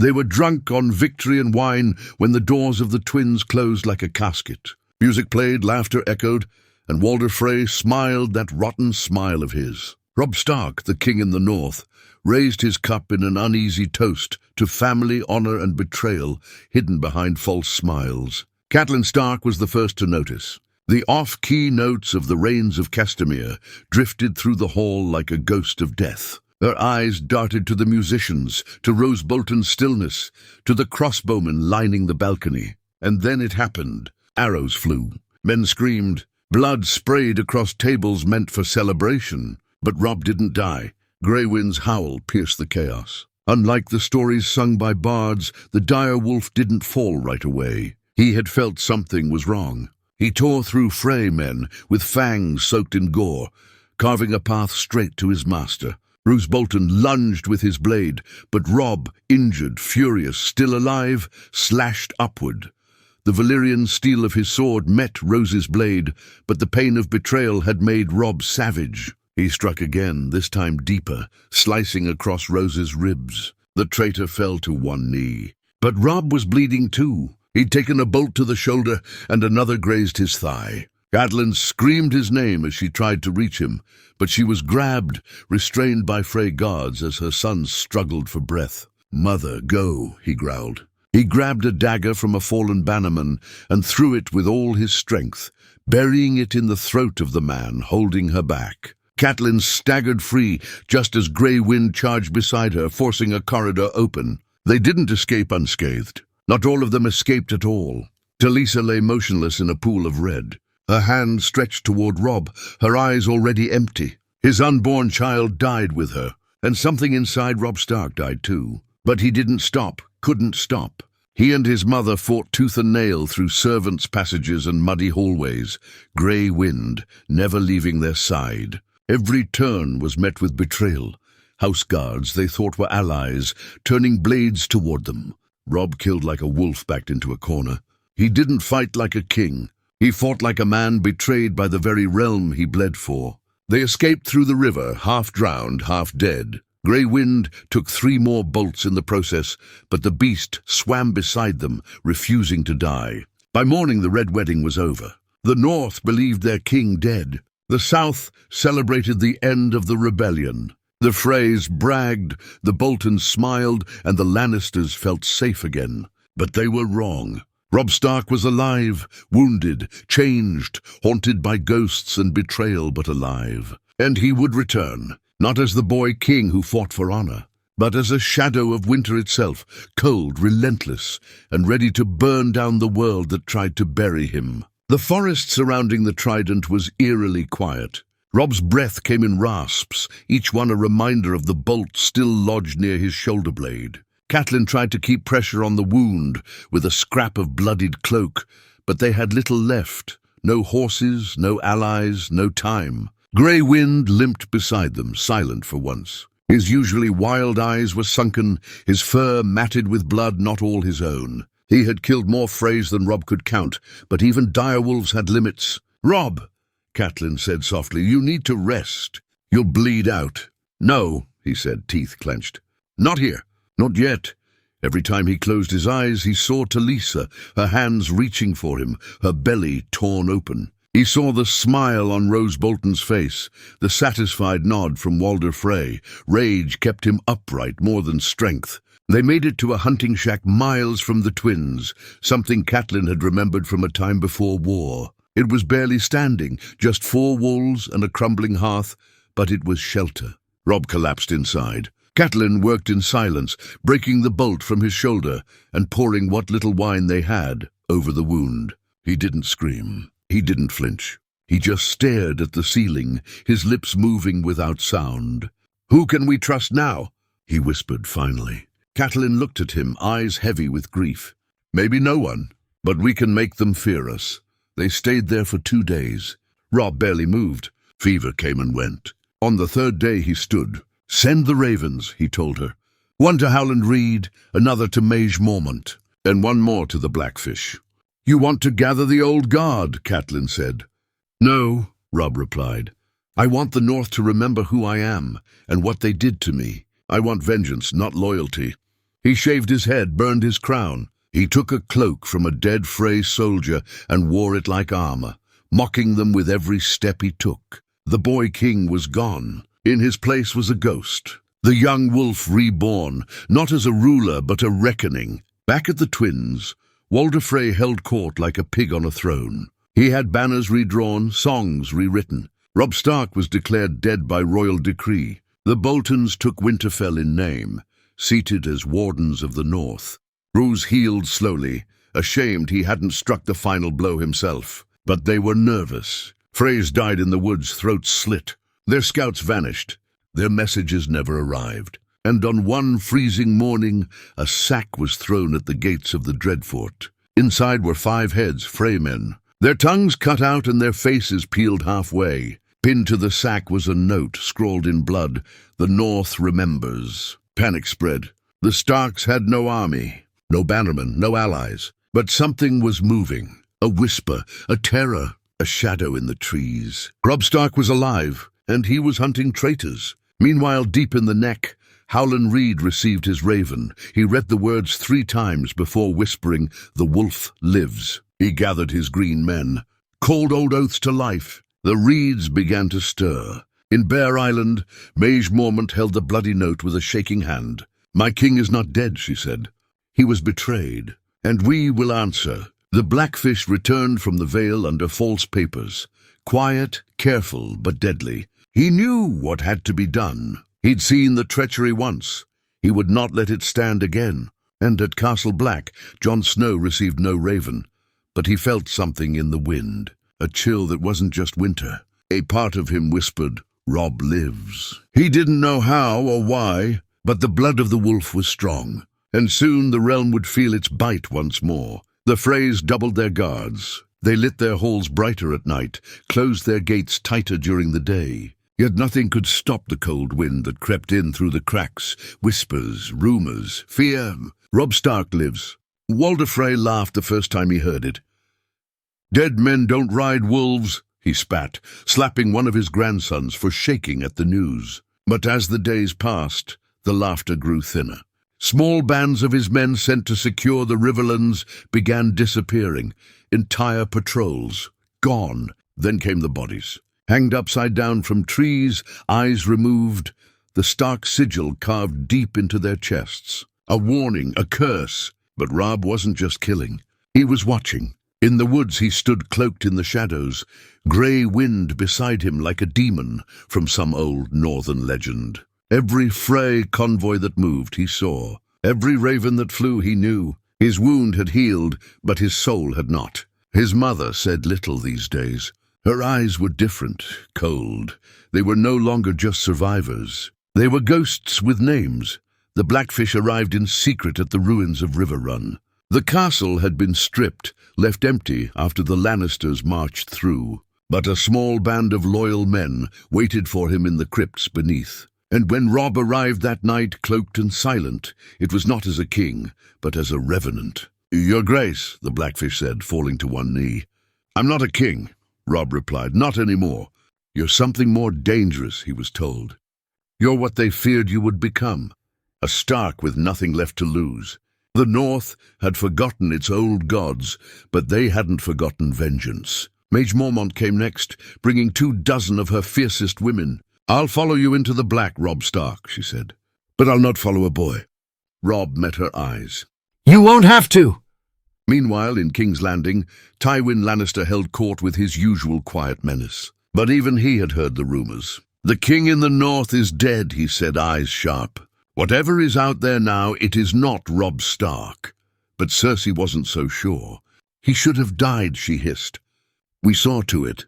They were drunk on victory and wine when the doors of the twins closed like a casket. Music played, laughter echoed, and Walder Frey smiled that rotten smile of his. Robb Stark, the king in the north, raised his cup in an uneasy toast to family, honor, and betrayal hidden behind false smiles. Catelyn Stark was the first to notice. The off-key notes of the Rains of Castamere drifted through the hall like a ghost of death. Her eyes darted to the musicians, to Rose Bolton's stillness, to the crossbowmen lining the balcony. And then it happened. Arrows flew. Men screamed. Blood sprayed across tables meant for celebration. But Robb didn't die. Grey Wind's howl pierced the chaos. Unlike the stories sung by bards, the dire wolf didn't fall right away. He had felt something was wrong. He tore through Frey men with fangs soaked in gore, carving a path straight to his master. Roose Bolton lunged with his blade, but Robb, injured, furious, still alive, slashed upward. The Valyrian steel of his sword met Rose's blade, but the pain of betrayal had made Robb savage. He struck again, this time deeper, slicing across Rose's ribs. The traitor fell to one knee. But Robb was bleeding too. He'd taken a bolt to the shoulder, and another grazed his thigh. Catelyn screamed his name as she tried to reach him, but she was grabbed, restrained by Frey guards as her son struggled for breath. "Mother, go," he growled. He grabbed a dagger from a fallen bannerman and threw it with all his strength, burying it in the throat of the man, holding her back. Catelyn staggered free just as Grey Wind charged beside her, forcing a corridor open. They didn't escape unscathed. Not all of them escaped at all. Talisa lay motionless in a pool of red, her hand stretched toward Robb, her eyes already empty. His unborn child died with her, and something inside Robb Stark died too. But he didn't stop, couldn't stop. He and his mother fought tooth and nail through servants' passages and muddy hallways, Grey Wind never leaving their side. Every turn was met with betrayal. House guards they thought were allies, turning blades toward them. Robb killed like a wolf backed into a corner. He didn't fight like a king. He fought like a man betrayed by the very realm he bled for. They escaped through the river, half drowned, half dead. Grey Wind took 3 more bolts in the process, but the beast swam beside them, refusing to die. By morning the Red Wedding was over. The North believed their king dead. The South celebrated the end of the rebellion. The Freys bragged, the Boltons smiled, and the Lannisters felt safe again. But they were wrong. Robb Stark was alive, wounded, changed, haunted by ghosts and betrayal, but alive. And he would return, not as the boy king who fought for honor, but as a shadow of winter itself, cold, relentless, and ready to burn down the world that tried to bury him. The forest surrounding the Trident was eerily quiet. Robb's breath came in rasps, each one a reminder of the bolt still lodged near his shoulder blade. Catelyn tried to keep pressure on the wound with a scrap of bloodied cloak, but they had little left. No horses, no allies, no time. Grey Wind limped beside them, silent for once. His usually wild eyes were sunken, his fur matted with blood not all his own. He had killed more Freys than Robb could count, but even direwolves had limits. "Robb," Catelyn said softly, "you need to rest. You'll bleed out." "No," he said, teeth clenched. "Not here. Not yet." Every time he closed his eyes, he saw Talisa, her hands reaching for him, her belly torn open. He saw the smile on Rose Bolton's face, the satisfied nod from Walder Frey. Rage kept him upright more than strength. They made it to a hunting shack miles from the twins, something Catelyn had remembered from a time before war. It was barely standing, just 4 walls and a crumbling hearth, but it was shelter. Robb collapsed inside. Catelyn worked in silence, breaking the bolt from his shoulder and pouring what little wine they had over the wound. He didn't scream. He didn't flinch. He just stared at the ceiling, his lips moving without sound. "Who can we trust now?" he whispered finally. Catelyn looked at him, eyes heavy with grief. "Maybe no one, but we can make them fear us." They stayed there for 2 days. Robb barely moved. Fever came and went. On the 3rd day he stood. "Send the ravens," he told her. "One to Howland Reed, another to Mage Mormont, and one more to the Blackfish." "You want to gather the old guard," Catelyn said. "No," Robb replied. "I want the North to remember who I am and what they did to me. I want vengeance, not loyalty." He shaved his head, burned his crown. He took a cloak from a dead Frey soldier and wore it like armor, mocking them with every step he took. The boy king was gone. In his place was a ghost. The young wolf reborn, not as a ruler but a reckoning. Back at the Twins, Walder Frey held court like a pig on a throne. He had banners redrawn, songs rewritten. Robb Stark was declared dead by royal decree. The Boltons took Winterfell in name, seated as wardens of the North. Roose healed slowly, ashamed he hadn't struck the final blow himself. But they were nervous. Freys died in the woods, throats slit. Their scouts vanished. Their messages never arrived. And on one freezing morning, a sack was thrown at the gates of the Dreadfort. Inside were 5 heads, Frey men, their tongues cut out and their faces peeled halfway. Pinned to the sack was a note, scrawled in blood, "The North remembers." Panic spread. The Starks had no army, no bannermen, no allies. But something was moving. A whisper, a terror, a shadow in the trees. Robb Stark was alive, and he was hunting traitors. Meanwhile, deep in the neck, Howland Reed received his raven. He read the words 3 times before whispering, "The wolf lives." He gathered his green men, called old oaths to life. The reeds began to stir. In Bear Island, Mage Mormont held the bloody note with a shaking hand. "My king is not dead," she said. "He was betrayed, and we will answer." The Blackfish returned from the Vale under false papers. Quiet, careful, but deadly. He knew what had to be done. He'd seen the treachery once. He would not let it stand again. And at Castle Black, Jon Snow received no raven. But he felt something in the wind, a chill that wasn't just winter. A part of him whispered, "Robb lives." He didn't know how or why, but the blood of the wolf was strong. And soon the realm would feel its bite once more. The Freys doubled their guards. They lit their halls brighter at night, closed their gates tighter during the day. Yet nothing could stop the cold wind that crept in through the cracks. Whispers, rumors, fear. "Robb Stark lives." Walder Frey laughed the first time he heard it. "Dead men don't ride wolves," he spat, slapping one of his grandsons for shaking at the news. But as the days passed, the laughter grew thinner. Small bands of his men sent to secure the Riverlands began disappearing. Entire patrols, gone. Then came the bodies, hanged upside down from trees, eyes removed, the Stark sigil carved deep into their chests. A warning, a curse. But Robb wasn't just killing. He was watching. In the woods he stood cloaked in the shadows, grey wind beside him like a demon from some old northern legend. Every Frey convoy that moved he saw. Every raven that flew he knew. His wound had healed, but his soul had not. His mother said little these days. Her eyes were different, cold. They were no longer just survivors. They were ghosts with names. The Blackfish arrived in secret at the ruins of Riverrun. The castle had been stripped, left empty after the Lannisters marched through. But a small band of loyal men waited for him in the crypts beneath. And when Robb arrived that night, cloaked and silent, it was not as a king, but as a revenant. "Your Grace," the Blackfish said, falling to one knee. "I'm not a king," Robb replied, "not anymore. You're something more dangerous," he was told. "You're what they feared you would become. A Stark with nothing left to lose." The North had forgotten its old gods, but they hadn't forgotten vengeance. Mage Mormont came next, bringing 24 of her fiercest women. "I'll follow you into the Black, Robb Stark," she said. "But I'll not follow a boy." Robb met her eyes. "You won't have to." Meanwhile, in King's Landing, Tywin Lannister held court with his usual quiet menace. But even he had heard the rumors. "The king in the North is dead," he said, eyes sharp. "Whatever is out there now, it is not Robb Stark." But Cersei wasn't so sure. "He should have died," she hissed. "We saw to it."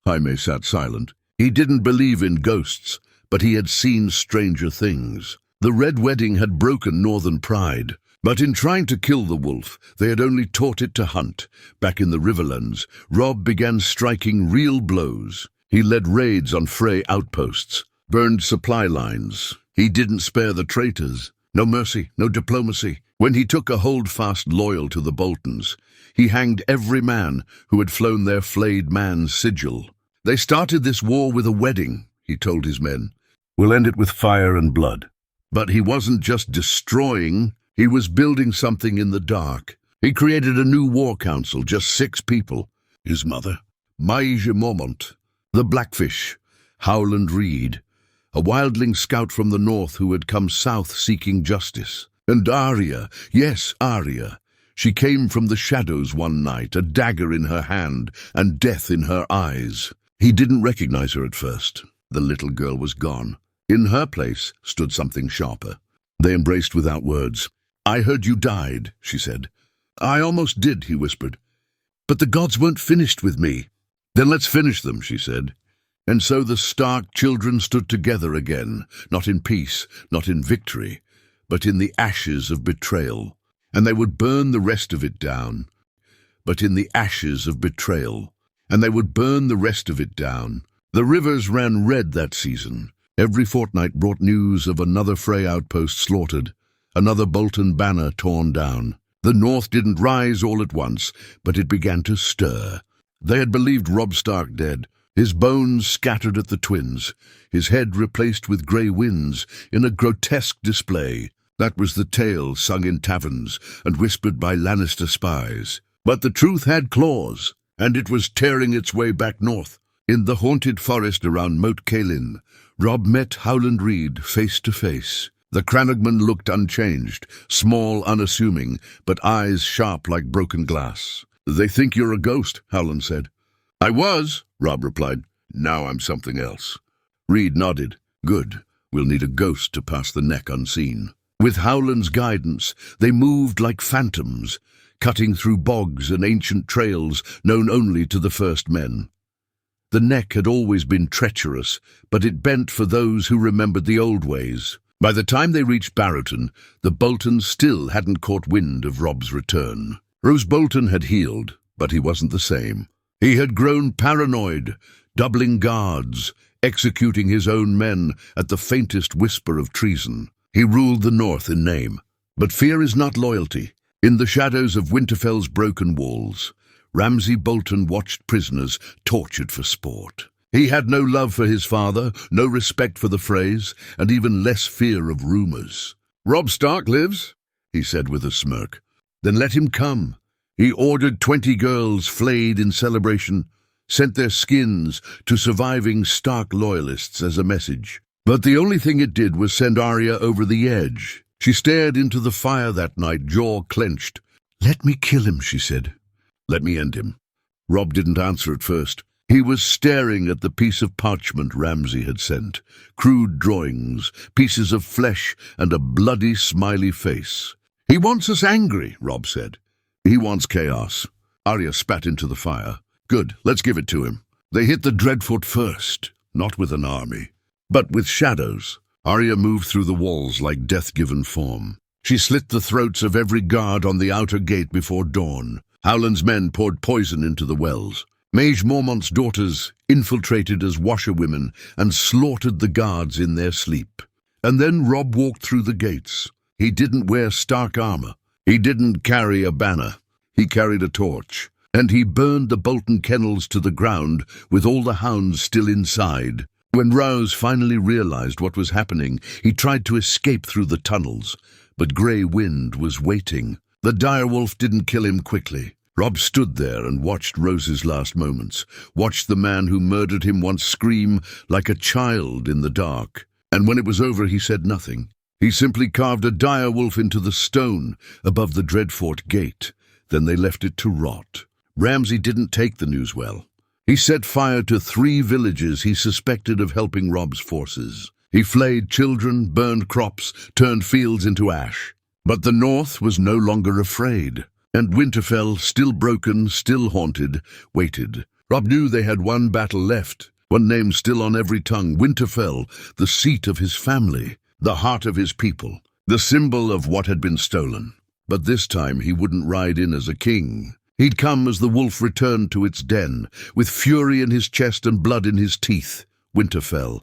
Jaime sat silent. He didn't believe in ghosts, but he had seen stranger things. The Red Wedding had broken Northern pride. But in trying to kill the wolf, they had only taught it to hunt. Back in the Riverlands, Robb began striking real blows. He led raids on Frey outposts, burned supply lines. He didn't spare the traitors. No mercy, no diplomacy. When he took a holdfast loyal to the Boltons, he hanged every man who had flown their flayed man's sigil. "They started this war with a wedding," he told his men. "We'll end it with fire and blood." But he wasn't just destroying, He was building something in the dark. He created a new war council, just 6 people. His mother, Maije Mormont, the Blackfish, Howland Reed, a wildling scout from the north who had come south seeking justice. And Arya, yes, Arya. She came from the shadows one night, a dagger in her hand and death in her eyes. He didn't recognize her at first. The little girl was gone. In her place stood something sharper. They embraced without words. "I heard you died," she said. "I almost did," he whispered. "But the gods weren't finished with me." "Then let's finish them," she said. And so the Stark children stood together again, not in peace, not in victory, but in the ashes of betrayal. And they would burn the rest of it down. But in the ashes of betrayal. And they would burn the rest of it down. The rivers ran red that season. Every fortnight brought news of another Frey outpost slaughtered, another Bolton banner torn down. The north didn't rise all at once, but it began to stir. They had believed Robb Stark dead, his bones scattered at the twins, his head replaced with grey winds in a grotesque display. That was the tale sung in taverns and whispered by Lannister spies. But the truth had claws, and it was tearing its way back north. In the haunted forest around Moat Cailin, Robb met Howland Reed face to face. The Crannogman looked unchanged, small, unassuming, but eyes sharp like broken glass. "They think you're a ghost," Howland said. "I was," Robb replied. "Now I'm something else." Reed nodded. "Good. We'll need a ghost to pass the neck unseen." With Howland's guidance, they moved like phantoms, cutting through bogs and ancient trails known only to the first men. The neck had always been treacherous, but it bent for those who remembered the old ways. By the time they reached Barrowton, the Boltons still hadn't caught wind of Robb's return. Roose Bolton had healed, but he wasn't the same. He had grown paranoid, doubling guards, executing his own men at the faintest whisper of treason. He ruled the north in name. But fear is not loyalty. In the shadows of Winterfell's broken walls, Ramsay Bolton watched prisoners tortured for sport. He had no love for his father, no respect for the Freys, and even less fear of rumors. "Robb Stark lives," he said with a smirk. "Then let him come." He ordered 20 girls flayed in celebration, sent their skins to surviving Stark loyalists as a message. But the only thing it did was send Arya over the edge. She stared into the fire that night, jaw clenched. "Let me kill him," she said. "Let me end him." Robb didn't answer at first. He was staring at the piece of parchment Ramsay had sent, crude drawings, pieces of flesh, and a bloody, smiley face. "He wants us angry," Robb said. "He wants chaos." Arya spat into the fire. "Good, let's give it to him." They hit the Dreadfoot first, not with an army, but with shadows. Arya moved through the walls like death-given form. She slit the throats of every guard on the outer gate before dawn. Howland's men poured poison into the wells. Maije Mormont's daughters infiltrated as washerwomen and slaughtered the guards in their sleep. And then Robb walked through the gates. He didn't wear Stark armor. He didn't carry a banner. He carried a torch. And he burned the Bolton kennels to the ground with all the hounds still inside. When Rouse finally realized what was happening, he tried to escape through the tunnels, but Grey Wind was waiting. The direwolf didn't kill him quickly. Robb stood there and watched Rose's last moments, watched the man who murdered him once scream like a child in the dark. And when it was over, he said nothing. He simply carved a direwolf into the stone above the Dreadfort gate. Then they left it to rot. Ramsay didn't take the news well. He set fire to 3 villages he suspected of helping Robb's forces. He flayed children, burned crops, turned fields into ash. But the North was no longer afraid, and Winterfell, still broken, still haunted, waited. Robb knew they had one battle left, one name still on every tongue: Winterfell, the seat of his family, the heart of his people, the symbol of what had been stolen. But this time he wouldn't ride in as a king. He'd come as the wolf returned to its den, with fury in his chest and blood in his teeth. Winterfell.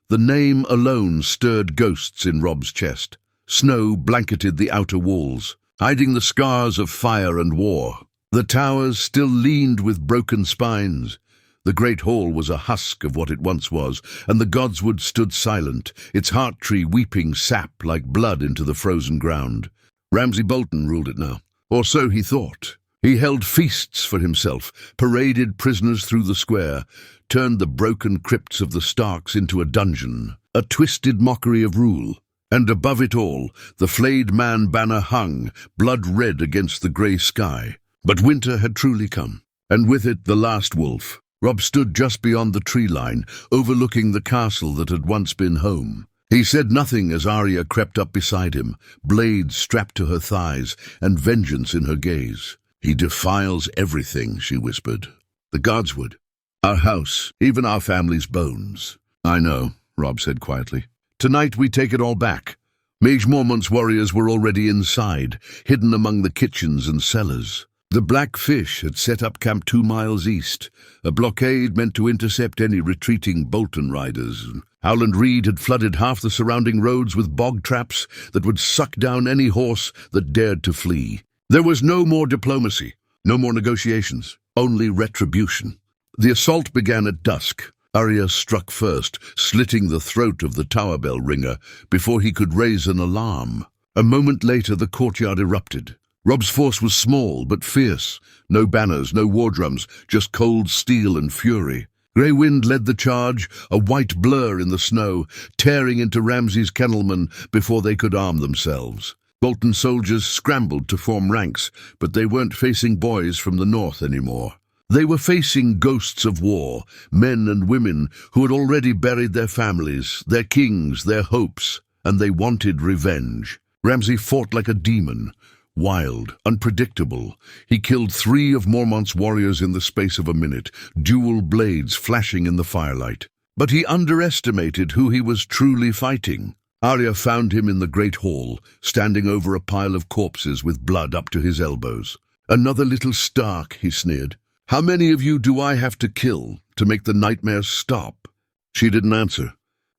The name alone stirred ghosts in Robb's chest. Snow blanketed the outer walls, hiding the scars of fire and war. The towers still leaned with broken spines. The great hall was a husk of what it once was, and the godswood stood silent, its heart tree weeping sap like blood into the frozen ground. Ramsay Bolton ruled it now, or so he thought. He held feasts for himself, paraded prisoners through the square, turned the broken crypts of the Starks into a dungeon, a twisted mockery of rule. And above it all, the flayed man banner hung, blood-red against the grey sky. But winter had truly come, and with it the last wolf. Robb stood just beyond the tree line, overlooking the castle that had once been home. He said nothing as Arya crept up beside him, blades strapped to her thighs, and vengeance in her gaze. "He defiles everything," she whispered. "The gods would. Our house, even our family's bones." "I know," Robb said quietly. "Tonight we take it all back." Mage Mormont's warriors were already inside, hidden among the kitchens and cellars. The Black Fish had set up camp 2 miles east, a blockade meant to intercept any retreating Bolton riders. Howland Reed had flooded half the surrounding roads with bog traps that would suck down any horse that dared to flee. There was no more diplomacy, no more negotiations, only retribution. The assault began at dusk. Arya struck first, slitting the throat of the tower bell ringer before he could raise an alarm. A moment later the courtyard erupted. Robb's force was small but fierce. No banners, no war drums, just cold steel and fury. Grey Wind led the charge, a white blur in the snow, tearing into Ramsay's kennelmen before they could arm themselves. Bolton soldiers scrambled to form ranks, but they weren't facing boys from the north anymore. They were facing ghosts of war, men and women who had already buried their families, their kings, their hopes, and they wanted revenge. Ramsay fought like a demon, wild, unpredictable. He killed 3 of Mormont's warriors in the space of a minute, dual blades flashing in the firelight. But he underestimated who he was truly fighting. Arya found him in the great hall, standing over a pile of corpses with blood up to his elbows. "Another little Stark," he sneered. "How many of you do I have to kill to make the nightmares stop?" She didn't answer.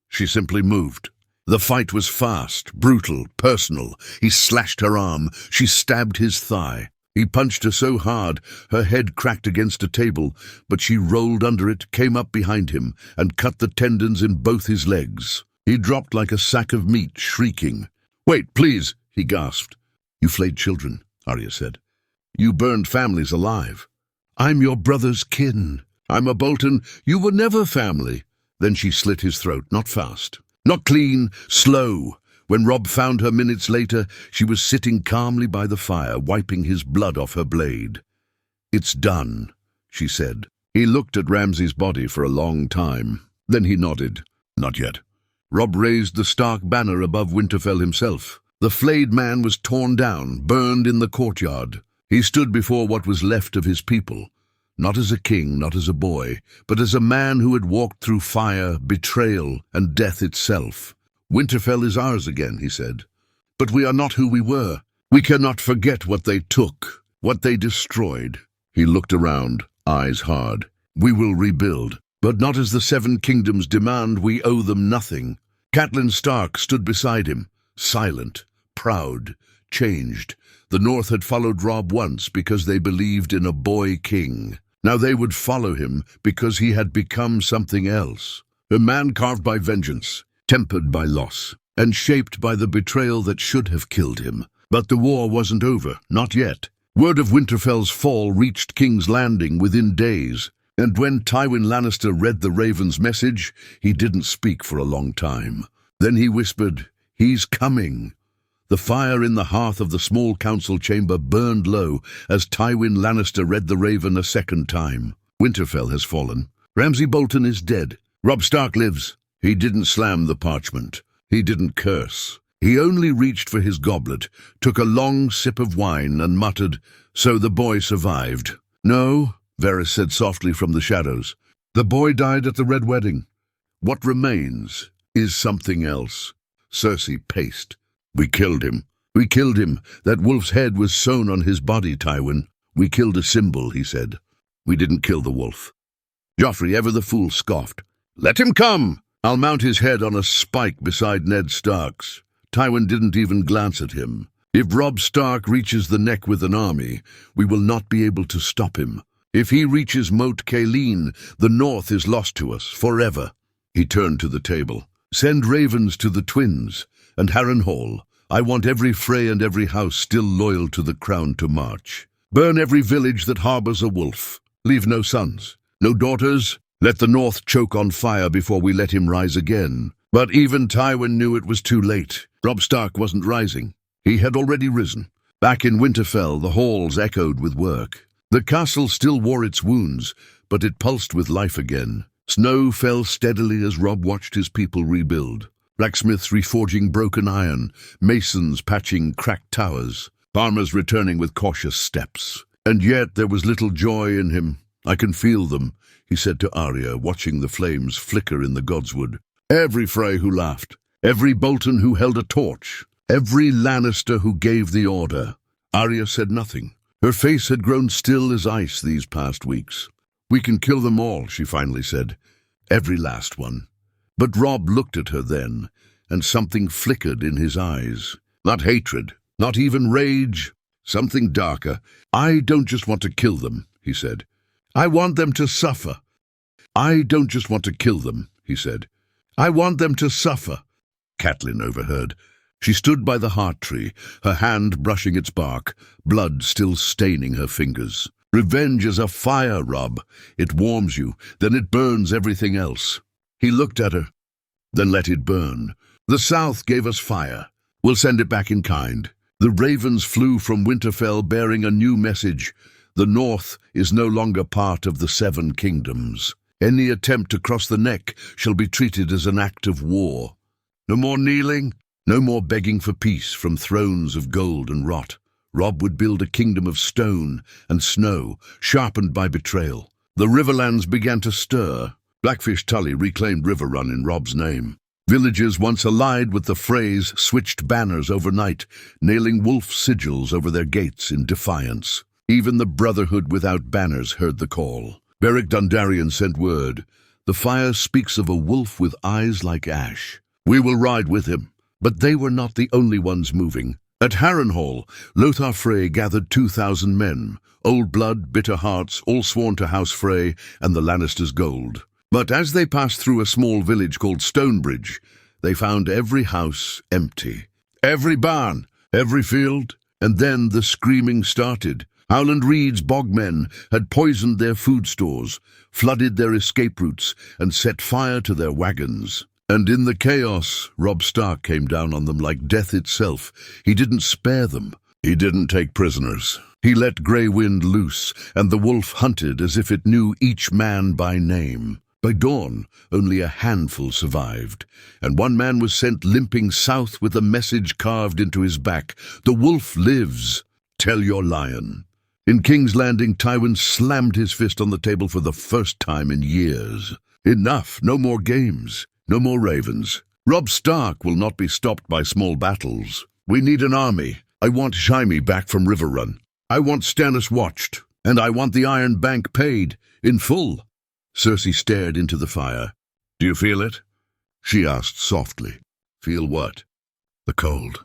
She simply moved. The fight was fast, brutal, personal. He slashed her arm. She stabbed his thigh. He punched her so hard, her head cracked against a table, but she rolled under it, came up behind him, and cut the tendons in both his legs. He dropped like a sack of meat, shrieking. "Wait, please," he gasped. "You flayed children," Arya said. "You burned families alive. I'm your brother's kin. I'm a Bolton. You were never family." Then she slit his throat, not fast, not clean, slow. When Robb found her minutes later, she was sitting calmly by the fire, wiping his blood off her blade. "It's done," she said. He looked at Ramsay's body for a long time. Then he nodded. "Not yet." Robb raised the Stark banner above Winterfell himself. The flayed man was torn down, burned in the courtyard. He stood before what was left of his people, not as a king, not as a boy, but as a man who had walked through fire, betrayal, and death itself. "Winterfell is ours again," he said. "But we are not who we were. We cannot forget what they took, what they destroyed." He looked around, eyes hard. "We will rebuild, but not as the 7 kingdoms demand. We owe them nothing." Catelyn Stark stood beside him, silent, proud, changed. The North had followed Robb once because they believed in a boy king. Now they would follow him because he had become something else. A man carved by vengeance, tempered by loss, and shaped by the betrayal that should have killed him. But the war wasn't over, not yet. Word of Winterfell's fall reached King's Landing within days, and when Tywin Lannister read the Raven's message, he didn't speak for a long time. Then he whispered, "He's coming." The fire in the hearth of the small council chamber burned low as Tywin Lannister read the Raven a second time. "Winterfell has fallen. Ramsay Bolton is dead. Robb Stark lives." He didn't slam the parchment. He didn't curse. He only reached for his goblet, took a long sip of wine, and muttered, "So the boy survived." "No," Varys said softly from the shadows. "The boy died at the Red Wedding. What remains is something else." Cersei paced. "We killed him. We killed him. That wolf's head was sewn on his body, Tywin. We killed a symbol," he said. "We didn't kill the wolf." Joffrey, ever the fool, scoffed. "Let him come. I'll mount his head on a spike beside Ned Stark's." Tywin didn't even glance at him. "If Robb Stark reaches the neck with an army, we will not be able to stop him. If he reaches Moat Cailin, the North is lost to us, forever." He turned to the table. "Send ravens to the twins, and Harrenhal. I want every Frey and every house still loyal to the crown to march. Burn every village that harbors a wolf. Leave no sons, no daughters. Let the north choke on fire before we let him rise again." But even Tywin knew it was too late. Robb Stark wasn't rising. He had already risen. Back in Winterfell, the halls echoed with work. The castle still wore its wounds, but it pulsed with life again. Snow fell steadily as Robb watched his people rebuild. Blacksmiths reforging broken iron, masons patching cracked towers, farmers returning with cautious steps. And yet there was little joy in him. "I can feel them," he said to Arya, watching the flames flicker in the godswood. Every Frey who laughed, every Bolton who held a torch, every Lannister who gave the order. Arya said nothing. Her face had grown still as ice these past weeks. "We can kill them all," she finally said. "Every last one." But Robb looked at her then, and something flickered in his eyes. Not hatred, not even rage, something darker. "I don't just want to kill them," he said. "I want them to suffer." "I don't just want to kill them," he said. "I want them to suffer." Catelyn overheard. She stood by the heart tree, her hand brushing its bark, blood still staining her fingers. "Revenge is a fire, Robb. It warms you, then it burns everything else." He looked at her. "Then let it burn. The South gave us fire. We'll send it back in kind." The ravens flew from Winterfell bearing a new message. The North is no longer part of the Seven Kingdoms. Any attempt to cross the neck shall be treated as an act of war. No more kneeling, no more begging for peace from thrones of gold and rot. Robb would build a kingdom of stone and snow, sharpened by betrayal. The Riverlands began to stir. Blackfish Tully reclaimed Riverrun in Robb's name. Villages once allied with the Freys switched banners overnight, nailing wolf sigils over their gates in defiance. Even the Brotherhood without banners heard the call. Beric Dondarrion sent word. "The fire speaks of a wolf with eyes like ash. We will ride with him." But they were not the only ones moving. At Harrenhal, Lothar Frey gathered 2,000 men, old blood, bitter hearts, all sworn to House Frey and the Lannisters' gold. But as they passed through a small village called Stonebridge, they found every house empty. Every barn, every field, and then the screaming started. Howland Reed's bogmen had poisoned their food stores, flooded their escape routes, and set fire to their wagons. And in the chaos, Robb Stark came down on them like death itself. He didn't spare them. He didn't take prisoners. He let Grey Wind loose, and the wolf hunted as if it knew each man by name. By dawn, only a handful survived, and one man was sent limping south with a message carved into his back. "The wolf lives. Tell your lion." In King's Landing, Tywin slammed his fist on the table for the first time in years. Enough, no more games, no more ravens. Robb Stark will not be stopped by small battles. We need an army. I want Jaime back from Riverrun. I want Stannis watched, and I want the Iron Bank paid, in full. Cersei stared into the fire. "Do you feel it?" she asked softly. "Feel what?" "The cold.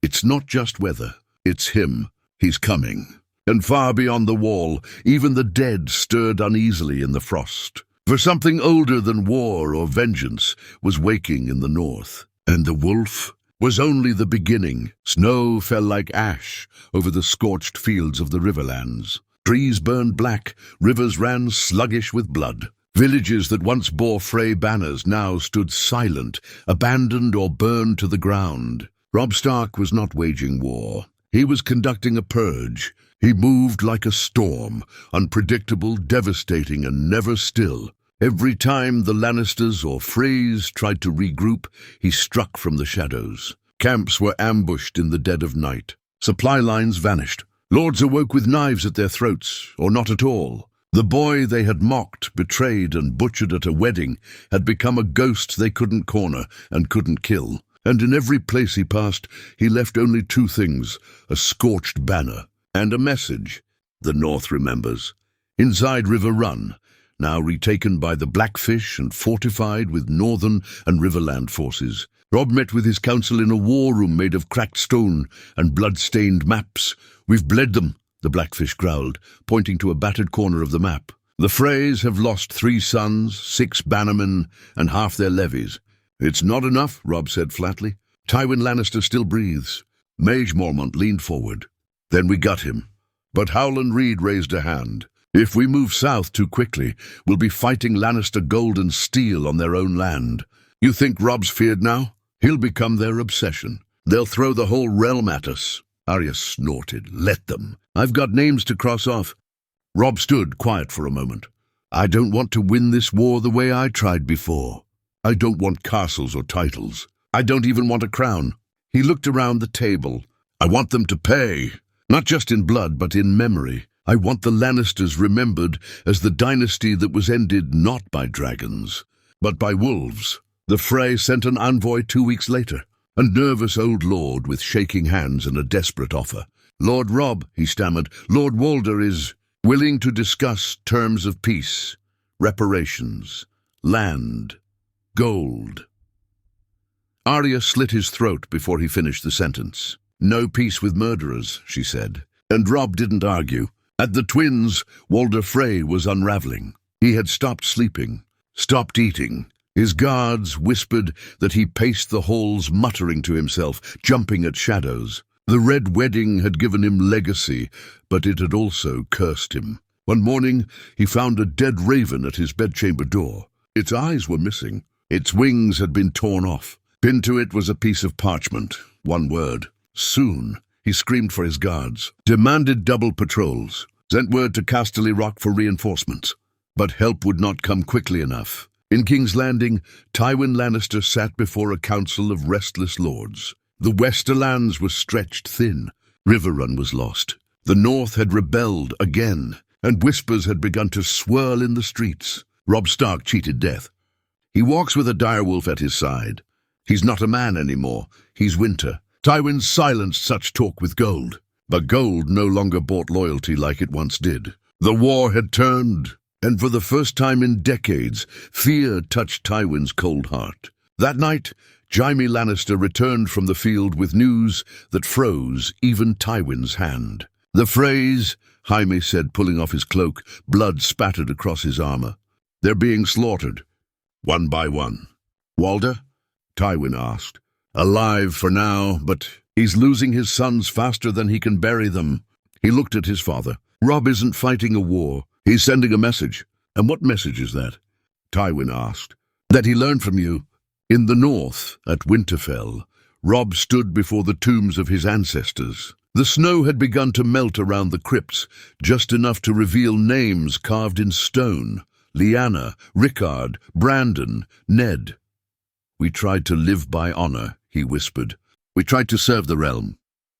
It's not just weather. It's him. He's coming." And far beyond the wall, even the dead stirred uneasily in the frost. For something older than war or vengeance was waking in the north. And the wolf was only the beginning. Snow fell like ash over the scorched fields of the Riverlands. Trees burned black, rivers ran sluggish with blood. Villages that once bore Frey banners now stood silent, abandoned or burned to the ground. Robb Stark was not waging war. He was conducting a purge. He moved like a storm, unpredictable, devastating, and never still. Every time the Lannisters or Freys tried to regroup, he struck from the shadows. Camps were ambushed in the dead of night. Supply lines vanished. Lords awoke with knives at their throats, or not at all. The boy they had mocked, betrayed, and butchered at a wedding had become a ghost they couldn't corner and couldn't kill. And in every place he passed, he left only two things: a scorched banner and a message. The North remembers. Inside Riverrun, now retaken by the Blackfish and fortified with Northern and Riverland forces, Robb met with his council in a war room made of cracked stone and blood-stained maps. "We've bled them," the Blackfish growled, pointing to a battered corner of the map. "The Freys have lost 3 sons, 6 bannermen, and half their levies." "It's not enough," Robb said flatly. Tywin Lannister still breathes. Mage Mormont leaned forward. Then we got him. But Howland Reed raised a hand. If we move south too quickly, we'll be fighting Lannister gold and steel on their own land. You think Robb's feared now? He'll become their obsession. They'll throw the whole realm at us. Arya snorted. Let them. I've got names to cross off. Robb stood quiet for a moment. I don't want to win this war the way I tried before. I don't want castles or titles. I don't even want a crown. He looked around the table. I want them to pay. Not just in blood, but in memory. I want the Lannisters remembered as the dynasty that was ended not by dragons, but by wolves. The Frey sent an envoy 2 weeks later, a nervous old lord with shaking hands and a desperate offer. Lord Robb, he stammered, Lord Walder is willing to discuss terms of peace, reparations, land, gold. Arya slit his throat before he finished the sentence. No peace with murderers, she said. And Robb didn't argue. At the Twins, Walder Frey was unraveling. He had stopped sleeping, stopped eating. His guards whispered that he paced the halls muttering to himself, jumping at shadows. The Red Wedding had given him legacy, but it had also cursed him. One morning, he found a dead raven at his bedchamber door. Its eyes were missing. Its wings had been torn off. Pinned to it was a piece of parchment. One word. Soon. He screamed for his guards, demanded double patrols, sent word to Casterly Rock for reinforcements. But help would not come quickly enough. In King's Landing, Tywin Lannister sat before a council of restless lords. The Westerlands was stretched thin. Riverrun was lost. The North had rebelled again, and whispers had begun to swirl in the streets. Robb Stark cheated death. He walks with a direwolf at his side. He's not a man anymore. He's winter. Tywin silenced such talk with gold. But gold no longer bought loyalty like it once did. The war had turned, and for the first time in decades, fear touched Tywin's cold heart. That night, Jaime Lannister returned from the field with news that froze even Tywin's hand. The Freys, Jaime said, pulling off his cloak, blood spattered across his armor. They're being slaughtered, one by one. Walder? Tywin asked. Alive for now, but he's losing his sons faster than he can bury them. He looked at his father. Robb isn't fighting a war. He's sending a message. And what message is that? Tywin asked. That he learned from you. In the north, at Winterfell, Robb stood before the tombs of his ancestors. The snow had begun to melt around the crypts, just enough to reveal names carved in stone. Lyanna, Rickard, Brandon, Ned. We tried to live by honor, he whispered. We tried to serve the realm.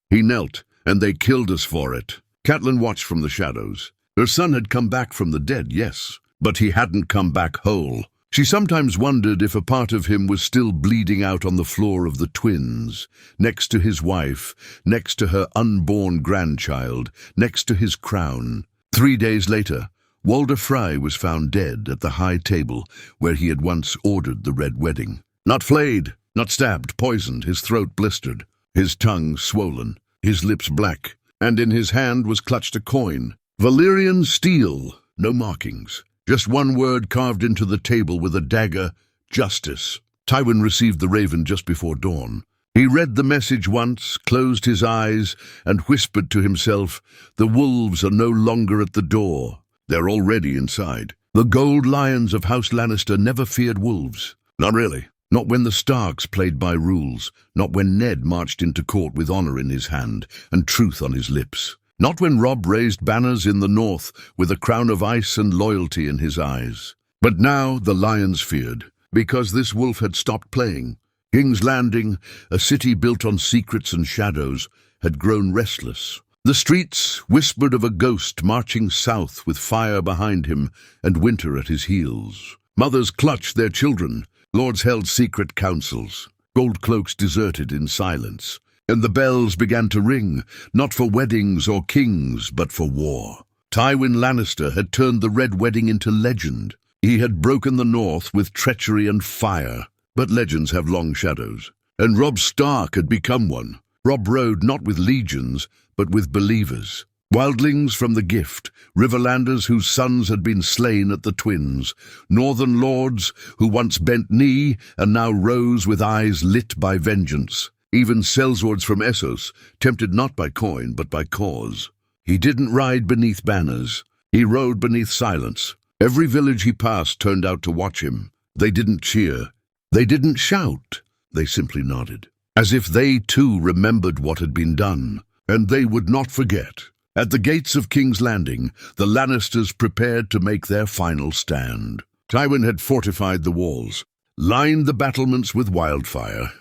He knelt, and they killed us for it. Catelyn watched from the shadows. Her son had come back from the dead, yes, but he hadn't come back whole. She sometimes wondered if a part of him was still bleeding out on the floor of the Twins, next to his wife, next to her unborn grandchild, next to his crown. 3 days later, Walder Frey was found dead at the high table where he had once ordered the Red Wedding. Not flayed, not stabbed, poisoned, his throat blistered, his tongue swollen, his lips black, and in his hand was clutched a coin. Valyrian steel, no markings. Just one word carved into the table with a dagger, justice. Tywin received the raven just before dawn. He read the message once, closed his eyes, and whispered to himself, the wolves are no longer at the door. They're already inside. The gold lions of House Lannister never feared wolves. Not really. Not when the Starks played by rules. Not when Ned marched into court with honor in his hand and truth on his lips. Not when Robb raised banners in the north with a crown of ice and loyalty in his eyes. But now the lions feared, because this wolf had stopped playing. King's Landing, a city built on secrets and shadows, had grown restless. The streets whispered of a ghost marching south with fire behind him and winter at his heels. Mothers clutched their children. Lords held secret councils. Gold cloaks deserted in silence. And the bells began to ring, not for weddings or kings, but for war. Tywin Lannister had turned the Red Wedding into legend. He had broken the North with treachery and fire. But legends have long shadows. And Robb Stark had become one. Robb rode not with legions, but with believers. Wildlings from the Gift, Riverlanders whose sons had been slain at the Twins, Northern lords who once bent knee and now rose with eyes lit by vengeance. even sellswords from Essos, tempted not by coin but by cause. He didn't ride beneath banners. He rode beneath silence. Every village he passed turned out to watch him. They didn't cheer. They didn't shout. They simply nodded, as if they too remembered what had been done, and they would not forget. At the gates of King's Landing, the Lannisters prepared to make their final stand. Tywin had fortified the walls, lined the battlements with wildfire.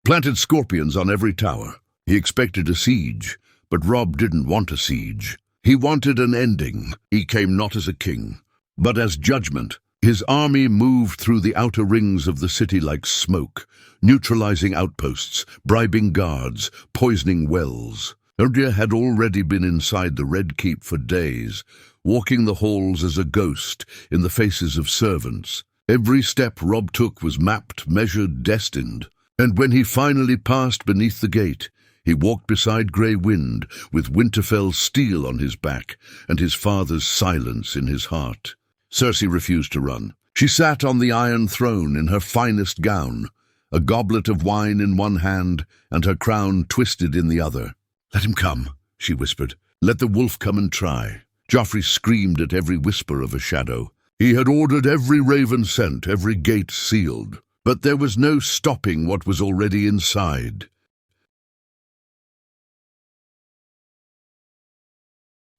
Planted scorpions on every tower. He expected a siege, but Robb didn't want a siege. He wanted an ending. He came not as a king, but as judgment. His army moved through the outer rings of the city like smoke, neutralizing outposts, bribing guards, poisoning wells. Arya had already been inside the Red Keep for days, walking the halls as a ghost in the faces of servants. Every step Robb took was mapped, measured, destined. And when he finally passed beneath the gate, he walked beside Grey Wind, with Winterfell's steel on his back and his father's silence in his heart. Cersei refused to run. She sat on the Iron Throne in her finest gown, a goblet of wine in one hand and her crown twisted in the other. "Let him come," she whispered. "Let the wolf come and try." Joffrey screamed at every whisper of a shadow. He had ordered every raven sent, every gate sealed. But there was no stopping what was already inside.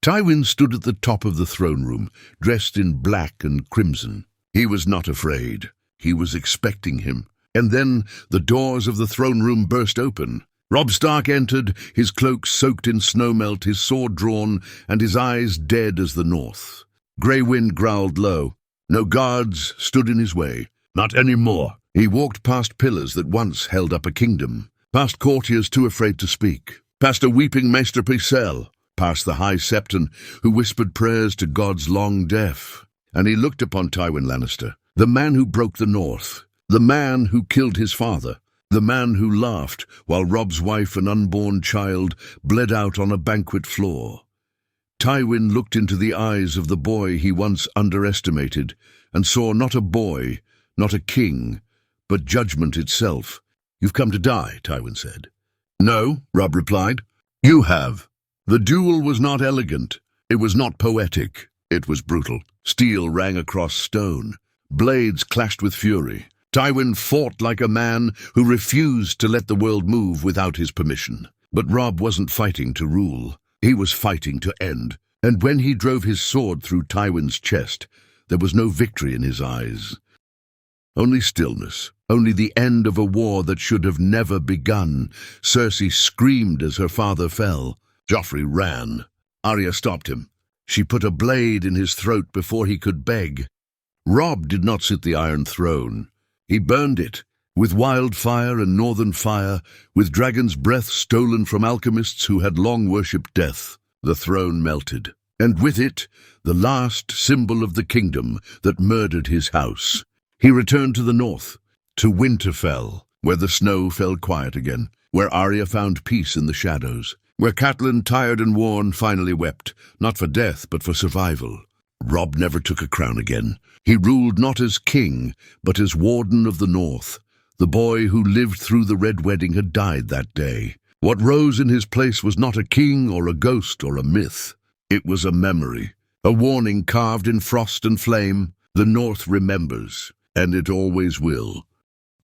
Tywin stood at the top of the throne room, dressed in black and crimson. He was not afraid. He was expecting him. And then the doors of the throne room burst open. Robb Stark entered, his cloak soaked in snowmelt, his sword drawn, and his eyes dead as the north. Grey Wind growled low. No guards stood in his way. Not any more. He walked past pillars that once held up a kingdom, past courtiers too afraid to speak, past a weeping Maester Pycelle, past the High Septon who whispered prayers to gods long deaf. And he looked upon Tywin Lannister, the man who broke the North, the man who killed his father, the man who laughed while Robb's wife and unborn child bled out on a banquet floor. Tywin looked into the eyes of the boy he once underestimated and saw not a boy, not a king, but judgment itself. "You've come to die," Tywin said. "No," Robb replied. "You have." The duel was not elegant. It was not poetic. It was brutal. Steel rang across stone. Blades clashed with fury. Tywin fought like a man who refused to let the world move without his permission. But Robb wasn't fighting to rule. He was fighting to end. And when he drove his sword through Tywin's chest, there was no victory in his eyes. Only stillness, only the end of a war that should have never begun. Cersei screamed as her father fell. Joffrey ran. Arya stopped him. She put a blade in his throat before he could beg. Robb did not sit the Iron Throne. He burned it, with wildfire and northern fire, with dragon's breath stolen from alchemists who had long worshipped death. The throne melted, and with it, the last symbol of the kingdom that murdered his house. He returned to the north, to Winterfell, where the snow fell quiet again, where Arya found peace in the shadows, where Catelyn, tired and worn, finally wept, not for death but for survival. Robb never took a crown again. He ruled not as king, but as warden of the north. The boy who lived through the Red Wedding had died that day. What rose in his place was not a king or a ghost or a myth. It was a memory, a warning carved in frost and flame. The north remembers. And it always will.